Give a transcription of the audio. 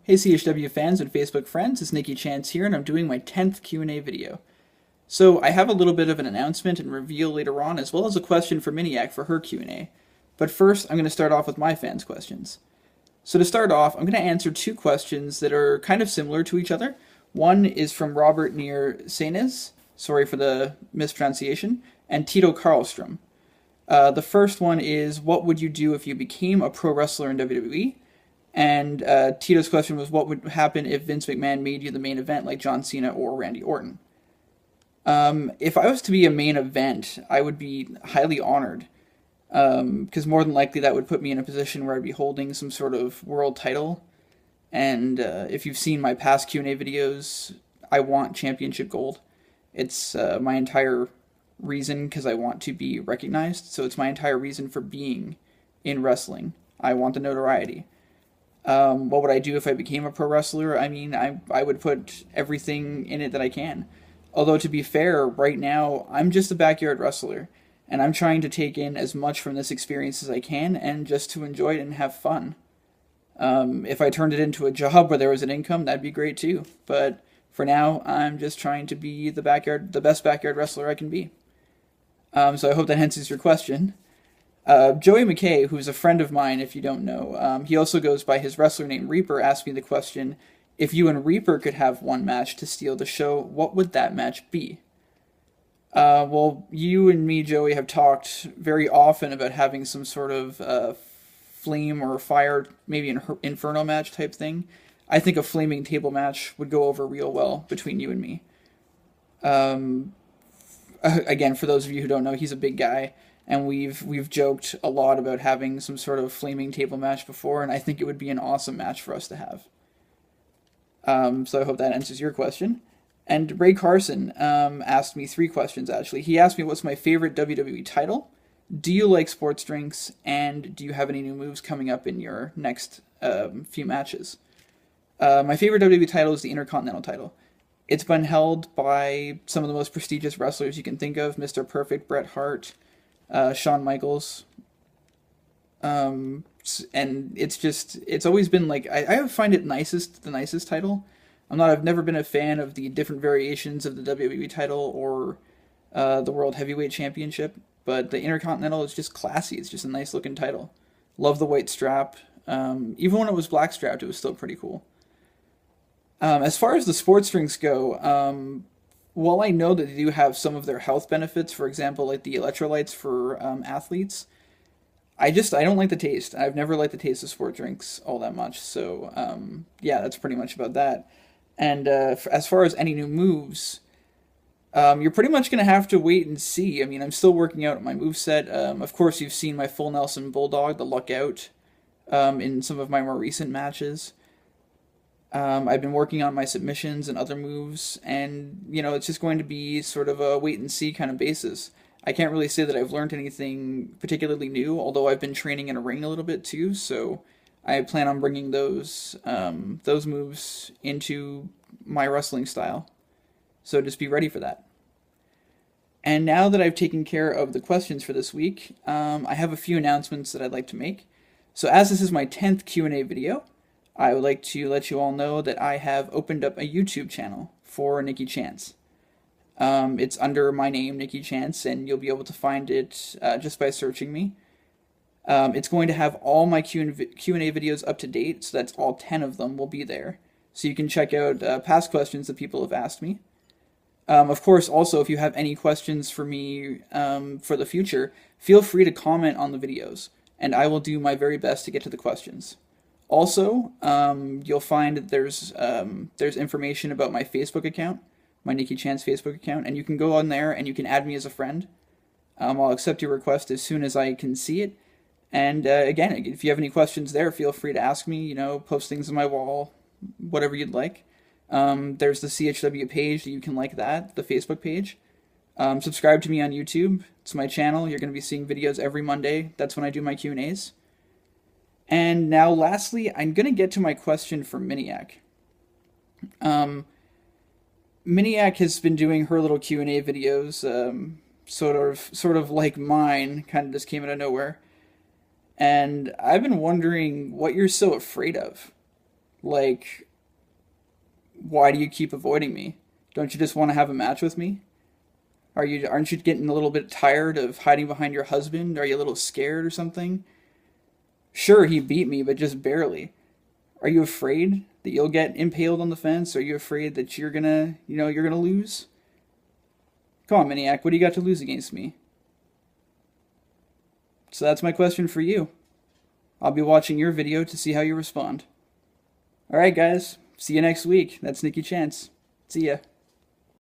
Hey CHW fans and Facebook friends, it's Nikky Chance here, and I'm doing my 10th Q&A video. So I have a little bit of an announcement and reveal later on, as well as a question for Miniak for her Q&A. But first, I'm going to start off with my fans' questions. So to start off, I'm going to answer two questions that are kind of similar to each other. One is from Robert near Saines, sorry for the mispronunciation, and Tito Karlstrom. The first one is, what would you do if you became a pro wrestler in WWE? And Tito's question was, what would happen if Vince McMahon made you the main event like John Cena or Randy Orton? If I was to be a main event, I would be highly honored, because more than likely that would put me in a position where I'd be holding some sort of world title. And if you've seen my past Q&A videos, I want championship gold. It's my entire reason, because I want to be recognized. So it's my entire reason for being in wrestling. I want the notoriety. What would I do if I became a pro wrestler? I mean, I would put everything in it that I can. Although, to be fair, right now, I'm just a backyard wrestler, and I'm trying to take in as much from this experience as I can, and just to enjoy it and have fun. If I turned it into a job where there was an income, that'd be great too. But for now, I'm just trying to be the best backyard wrestler I can be. So I hope that answers your question. Joey McKay, who's a friend of mine, if you don't know, he also goes by his wrestler name Reaper, asked me the question, if you and Reaper could have one match to steal the show, what would that match be? Well, you and me, Joey, have talked very often about having some sort of flame or fire, maybe an inferno match type thing. I think a flaming table match would go over real well between you and me. Again, for those of you who don't know, he's a big guy. And we've joked a lot about having some sort of flaming table match before, and I think it would be an awesome match for us to have. So I hope that answers your question. And Ray Carson asked me three questions, actually. He asked me what's my favorite WWE title, do you like sports drinks, and do you have any new moves coming up in your next few matches? My favorite WWE title is the Intercontinental title. It's been held by some of the most prestigious wrestlers you can think of, Mr. Perfect, Bret Hart, Shawn Michaels, and it's always been like, I find it the nicest title. I've never been a fan of the different variations of the WWE title or the World Heavyweight Championship, but the Intercontinental is just classy. It's just a nice looking title. Love the white strap. Even when it was black strapped, it was still pretty cool. As far as the sports drinks go, while I know that they do have some of their health benefits, for example, like the electrolytes for athletes, I don't like the taste. I've never liked the taste of sport drinks all that much. So, yeah, that's pretty much about that. And as far as any new moves, you're pretty much going to have to wait and see. I mean, I'm still working out my moveset. Of course, you've seen my full Nelson Bulldog, the Luck Out, in some of my more recent matches. I've been working on my submissions and other moves, and, it's just going to be sort of a wait-and-see kind of basis. I can't really say that I've learned anything particularly new, although I've been training in a ring a little bit too, so I plan on bringing those moves into my wrestling style. So just be ready for that. And now that I've taken care of the questions for this week, I have a few announcements that I'd like to make. So as this is my 10th Q&A video, I would like to let you all know that I have opened up a YouTube channel for Nikky Chance. It's under my name, Nikky Chance, and you'll be able to find it just by searching me. It's going to have all my Q&A videos up to date, so that's all 10 of them will be there. So you can check out past questions that people have asked me. Of course, also, if you have any questions for me for the future, feel free to comment on the videos, and I will do my very best to get to the questions. Also, you'll find that there's information about my Facebook account, my Nikky Chance Facebook account, and you can go on there and you can add me as a friend. I'll accept your request as soon as I can see it. And again, if you have any questions there, feel free to ask me, post things on my wall, whatever you'd like. There's the CHW page, you can like that, the Facebook page. Subscribe to me on YouTube. It's my channel. You're going to be seeing videos every Monday. That's when I do my Q&As. And now, lastly, I'm going to get to my question for Miniak. Miniak has been doing her little Q&A videos, sort of like mine, kind of just came out of nowhere. And I've been wondering what you're so afraid of. Like, why do you keep avoiding me? Don't you just want to have a match with me? Aren't you getting a little bit tired of hiding behind your husband? Are you a little scared or something? Sure, he beat me, but just barely. Are you afraid that you'll get impaled on the fence? Are you afraid that you're gonna lose? Come on, Miniak, what do you got to lose against me? So that's my question for you. I'll be watching your video to see how you respond. Alright guys, see you next week. That's Nikky Chance. See ya.